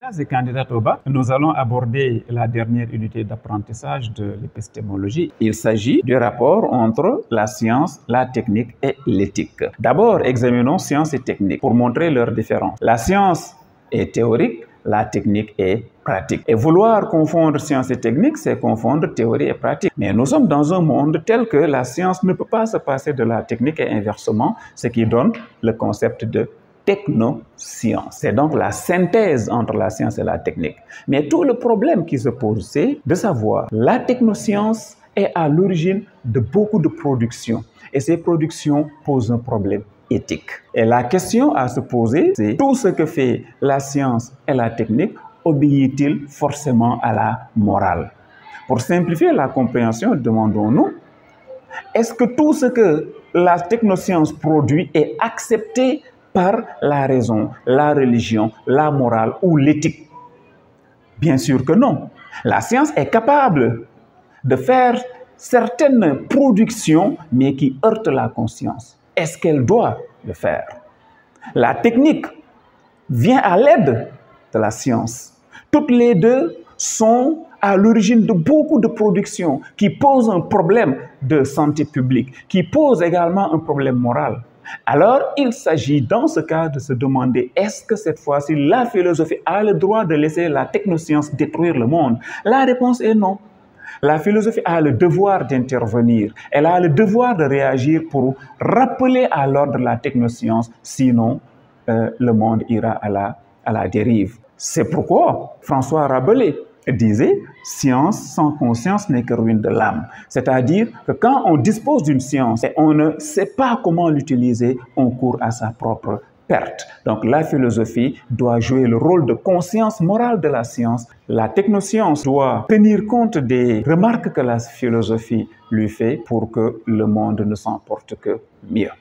Et candidate au bac, nous allons aborder la dernière unité d'apprentissage de l'épistémologie. Il s'agit du rapport entre la science, la technique et l'éthique. D'abord, examinons science et technique pour montrer leurs différences. La science est théorique, la technique est pratique. Et vouloir confondre science et technique, c'est confondre théorie et pratique. Mais nous sommes dans un monde tel que la science ne peut pas se passer de la technique et inversement, ce qui donne le concept de technoscience. C'est donc la synthèse entre la science et la technique. Mais tout le problème qui se pose, c'est de savoir la technoscience est à l'origine de beaucoup de productions. Et ces productions posent un problème éthique. Et la question à se poser, c'est tout ce que fait la science et la technique obéit-il forcément à la morale? Pour simplifier la compréhension, demandons-nous, est-ce que tout ce que la technoscience produit est accepté par la raison, la religion, la morale ou l'éthique? Bien sûr que non. La science est capable de faire certaines productions, mais qui heurtent la conscience. Est-ce qu'elle doit le faire? La technique vient à l'aide de la science. Toutes les deux sont à l'origine de beaucoup de productions qui posent un problème de santé publique, qui posent également un problème moral. Alors, il s'agit dans ce cas de se demander, est-ce que cette fois-ci, la philosophie a le droit de laisser la technoscience détruire le monde? La réponse est non. La philosophie a le devoir d'intervenir. Elle a le devoir de réagir pour rappeler à l'ordre la technoscience, sinon le monde ira à la dérive. C'est pourquoi François Rabelais disait « Science sans conscience n'est que ruine de l'âme ». C'est-à-dire que quand on dispose d'une science et on ne sait pas comment l'utiliser, on court à sa propre perte. Donc la philosophie doit jouer le rôle de conscience morale de la science. La technoscience doit tenir compte des remarques que la philosophie lui fait pour que le monde ne s'en porte que mieux.